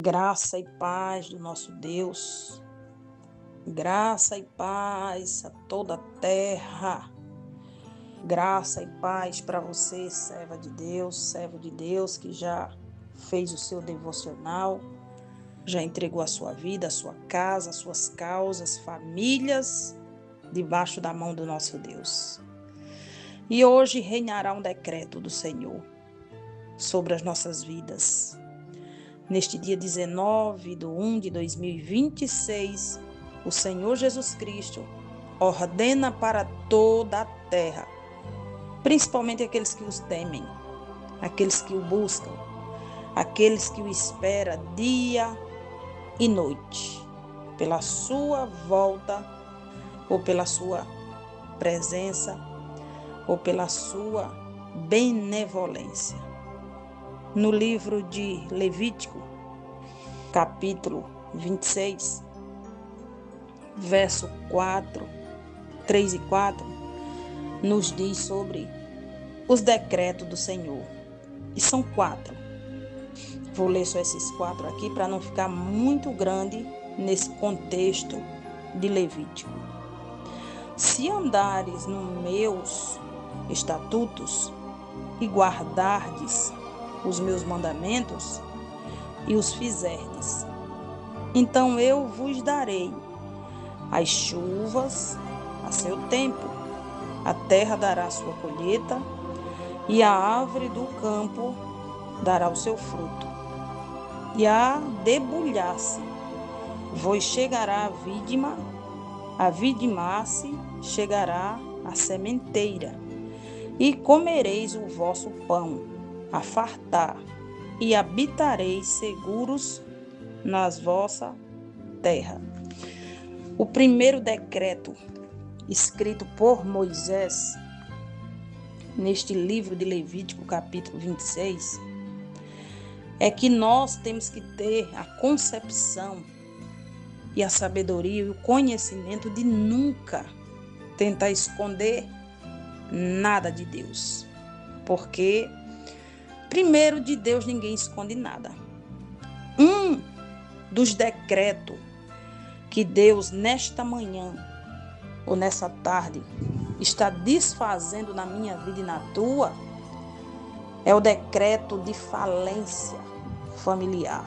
Graça e paz do nosso Deus, graça e paz a toda a terra, graça e paz para você, servo de Deus que já fez o seu devocional, já entregou a sua vida, a sua casa, as suas causas, famílias, debaixo da mão do nosso Deus. E hoje reinará um decreto do Senhor sobre as nossas vidas. Neste dia 19/1/2026, o Senhor Jesus Cristo ordena para toda a terra, principalmente aqueles que os temem, aqueles que o buscam, aqueles que o esperam dia e noite, pela sua volta, ou pela sua presença, ou pela sua benevolência. No livro de Levítico, capítulo 26, verso 4, 3 e 4, nos diz sobre os decretos do Senhor. E são 4. Vou ler só esses 4 aqui para não ficar muito grande nesse contexto de Levítico. Se andares nos meus estatutos e guardardes os meus mandamentos e os fizerdes, então eu vos darei as chuvas a seu tempo, a terra dará sua colheita e a árvore do campo dará o seu fruto. E a debulhar-se vos chegará a vidimar-se chegará a sementeira, e comereis o vosso pão a fartar, e habitareis seguros nas vossa terra. O primeiro decreto escrito por Moisés, neste livro de Levítico, capítulo 26, é que nós temos que ter a concepção e a sabedoria e o conhecimento de nunca tentar esconder nada de Deus. Porque primeiro, de Deus ninguém esconde nada. Um dos decretos que Deus nesta manhã ou nessa tarde está desfazendo na minha vida e na tua é o decreto de falência familiar.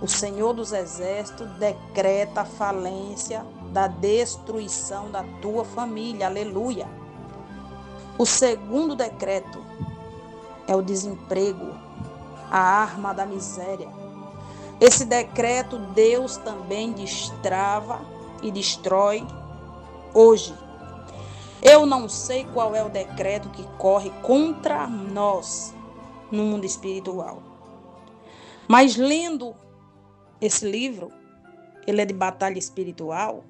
O Senhor dos Exércitos decreta a falência da destruição da tua família. Aleluia. O segundo decreto é o desemprego, a arma da miséria. Esse decreto Deus também destrava e destrói hoje. Eu não sei qual é o decreto que corre contra nós no mundo espiritual. Mas lendo esse livro, ele é de batalha espiritual,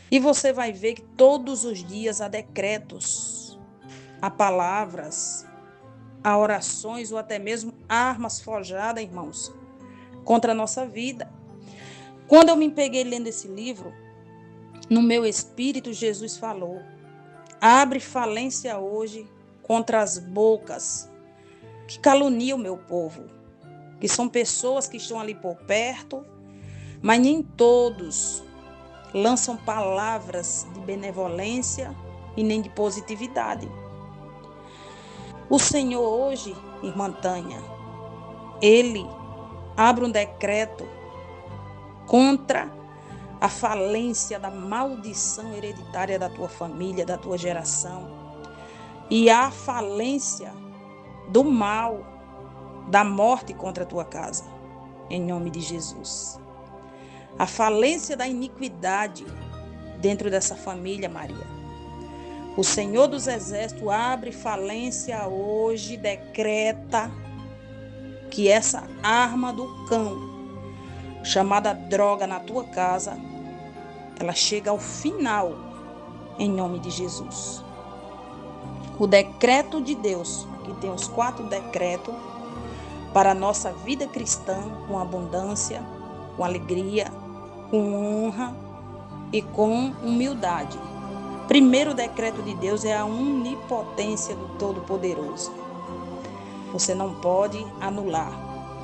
e você vai ver que todos os dias há decretos, há palavras, há orações ou até mesmo armas forjadas, irmãos, contra a nossa vida. Quando eu me peguei lendo esse livro, no meu espírito Jesus falou: abre falência hoje contra as bocas que caluniam o meu povo, que são pessoas que estão ali por perto, mas nem todos lançam palavras de benevolência e nem de positividade. O Senhor hoje, irmã Tânia, Ele abre um decreto contra a falência da maldição hereditária da tua família, da tua geração, e a falência do mal, da morte contra a tua casa, em nome de Jesus. A falência da iniquidade dentro dessa família, Maria. O Senhor dos Exércitos abre falência hoje, decreta que essa arma do cão, chamada droga na tua casa, ela chega ao final, em nome de Jesus. O decreto de Deus, aqui tem os 4 decretos para a nossa vida cristã, com abundância, com alegria, com honra e com humildade. Primeiro decreto de Deus é a onipotência do Todo-Poderoso. Você não pode anular.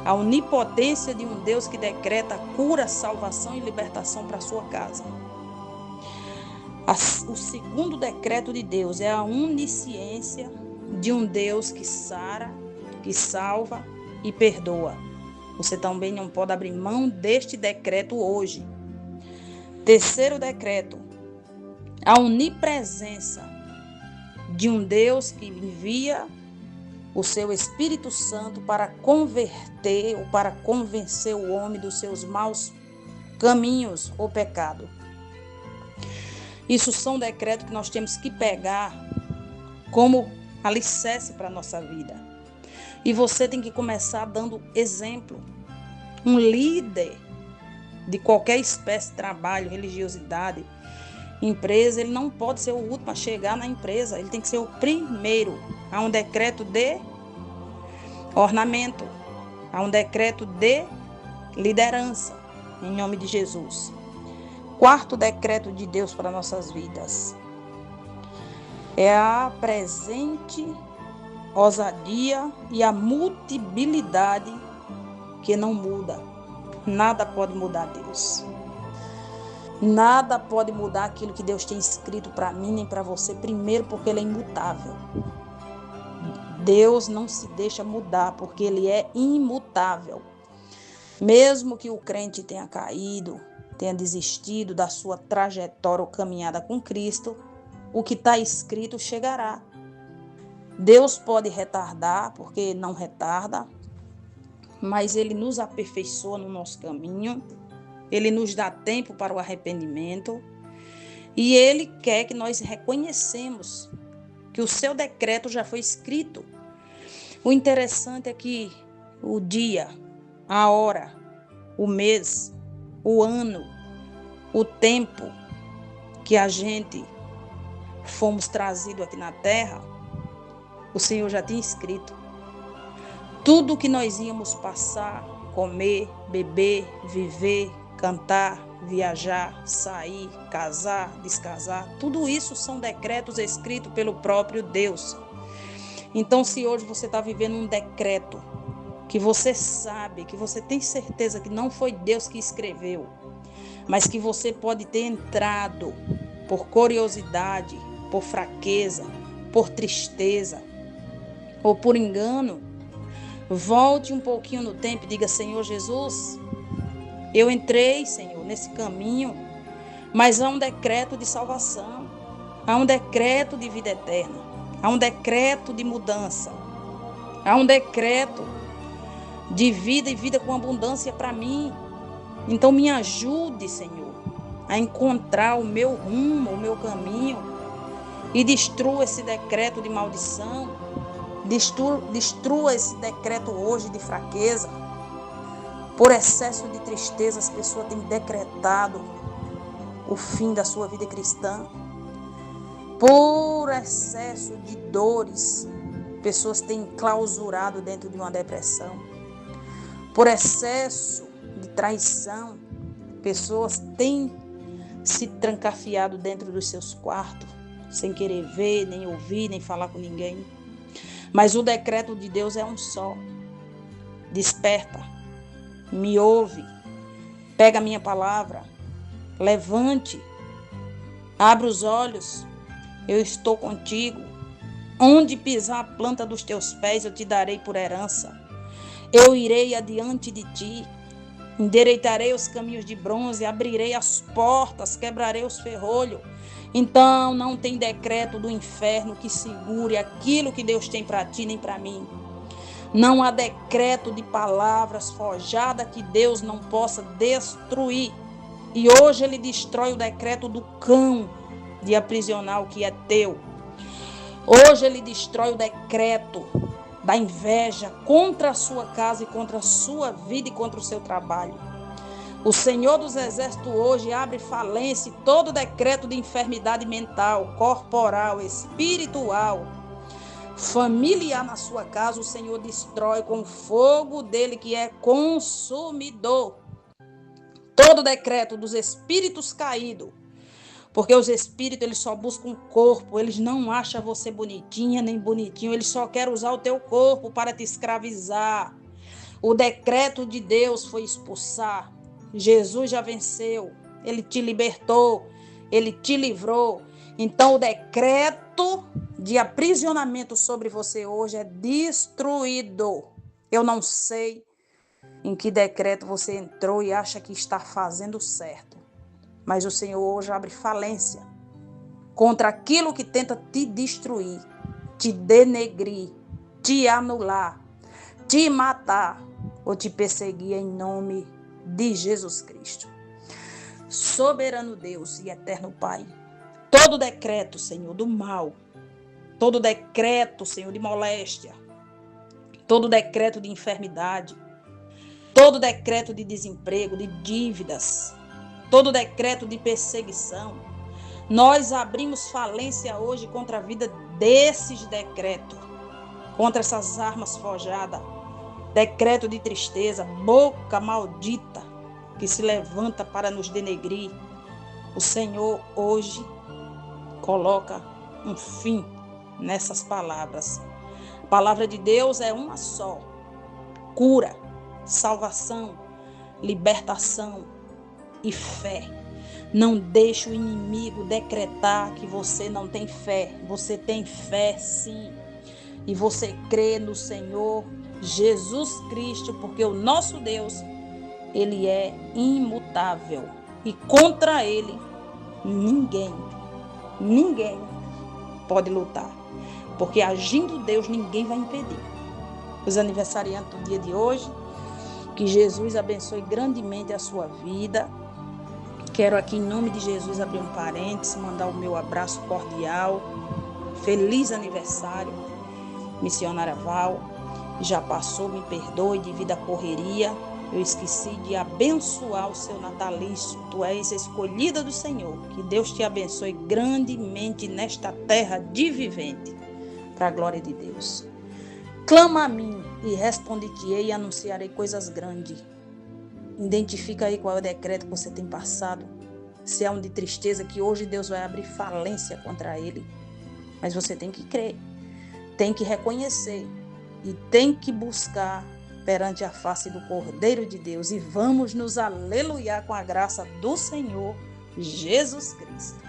A onipotência de um Deus que decreta cura, salvação e libertação para a sua casa. O segundo decreto de Deus é a onisciência de um Deus que sara, que salva e perdoa. Você também não pode abrir mão deste decreto hoje. Terceiro decreto, a onipresença de um Deus que envia o seu Espírito Santo para converter ou para convencer o homem dos seus maus caminhos ou pecado. Isso são decretos que nós temos que pegar como alicerce para a nossa vida. E você tem que começar dando exemplo. Um líder de qualquer espécie de trabalho, religiosidade, empresa, ele não pode ser o último a chegar na empresa, ele tem que ser o primeiro. Há um decreto de ornamento, há um decreto de liderança, em nome de Jesus. Quarto decreto de Deus para nossas vidas é a presente ousadia e a mutabilidade que não muda. Nada pode mudar Deus. Nada pode mudar aquilo que Deus tem escrito para mim nem para você. Primeiro, porque Ele é imutável. Deus não se deixa mudar, porque Ele é imutável. Mesmo que o crente tenha caído, tenha desistido da sua trajetória ou caminhada com Cristo, o que está escrito chegará. Deus pode retardar, porque não retarda, mas Ele nos aperfeiçoa no nosso caminho, Ele nos dá tempo para o arrependimento e Ele quer que nós reconhecemos que o seu decreto já foi escrito. O interessante é que o dia, a hora, o mês, o ano, o tempo que a gente fomos trazidos aqui na terra, o Senhor já tinha escrito. Tudo que nós íamos passar, comer, beber, viver, cantar, viajar, sair, casar, descasar, tudo isso são decretos escritos pelo próprio Deus. Então, se hoje você está vivendo um decreto que você sabe, que você tem certeza que não foi Deus que escreveu, mas que você pode ter entrado por curiosidade, por fraqueza, por tristeza ou por engano, volte um pouquinho no tempo e diga: Senhor Jesus, eu entrei, Senhor, nesse caminho, mas há um decreto de salvação, há um decreto de vida eterna, há um decreto de mudança, há um decreto de vida e vida com abundância para mim. Então me ajude, Senhor, a encontrar o meu rumo, o meu caminho e destrua esse decreto de maldição, destrua esse decreto hoje de fraqueza. Por excesso de tristeza, as pessoas têm decretado o fim da sua vida cristã. Por excesso de dores, pessoas têm clausurado dentro de uma depressão. Por excesso de traição, pessoas têm se trancafiado dentro dos seus quartos, sem querer ver, nem ouvir, nem falar com ninguém. Mas o decreto de Deus é um só. Desperta, me ouve, pega a minha palavra, levante, abre os olhos, eu estou contigo. Onde pisar a planta dos teus pés, eu te darei por herança. Eu irei adiante de ti, endireitarei os caminhos de bronze, abrirei as portas, quebrarei os ferrolhos. Então não tem decreto do inferno que segure aquilo que Deus tem para ti nem para mim. Não há decreto de palavras forjadas que Deus não possa destruir. E hoje Ele destrói o decreto do cão de aprisionar o que é teu. Hoje Ele destrói o decreto da inveja contra a sua casa e contra a sua vida e contra o seu trabalho. O Senhor dos Exércitos hoje abre falência em todo decreto de enfermidade mental, corporal, espiritual, familiar na sua casa. O Senhor destrói com o fogo dele que é consumidor. Todo decreto dos espíritos caídos, porque os espíritos eles só buscam o corpo, eles não acham você bonitinha nem bonitinho, eles só querem usar o teu corpo para te escravizar. O decreto de Deus foi expulsar. Jesus já venceu. Ele te libertou. Ele te livrou. Então, o decreto de aprisionamento sobre você hoje é destruído. Eu não sei em que decreto você entrou e acha que está fazendo certo. Mas o Senhor hoje abre falência contra aquilo que tenta te destruir, te denegrir, te anular, te matar ou te perseguir em nome de Jesus Cristo. Soberano Deus e eterno Pai, todo decreto, Senhor, do mal, todo decreto, Senhor, de moléstia, todo decreto de enfermidade, todo decreto de desemprego, de dívidas, todo decreto de perseguição, nós abrimos falência hoje contra a vida desses decretos, contra essas armas forjadas, decreto de tristeza, boca maldita que se levanta para nos denegrir. O Senhor hoje coloca um fim nessas palavras. A palavra de Deus é uma só: cura, salvação, libertação e fé. Não deixe o inimigo decretar que você não tem fé. Você tem fé, sim. E você crê no Senhor Jesus Cristo, porque o nosso Deus, Ele é imutável. E contra Ele, ninguém pode lutar. Porque agindo Deus, ninguém vai impedir. Os aniversariantes do dia de hoje, que Jesus abençoe grandemente a sua vida. Quero aqui, em nome de Jesus, abrir um parênteses, mandar o meu abraço cordial. Feliz aniversário, missionária Val. Já passou, me perdoe devido à correria. Eu esqueci de abençoar o seu natalício. Tu és escolhida do Senhor. Que Deus te abençoe grandemente nesta terra de vivente. Para a glória de Deus. Clama a mim e respondi-te-ei e anunciarei coisas grandes. Identifica aí qual é o decreto que você tem passado. Se é um de tristeza, que hoje Deus vai abrir falência contra ele. Mas você tem que crer, tem que reconhecer e tem que buscar perante a face do Cordeiro de Deus. E vamos nos aleluiar com a graça do Senhor Jesus Cristo.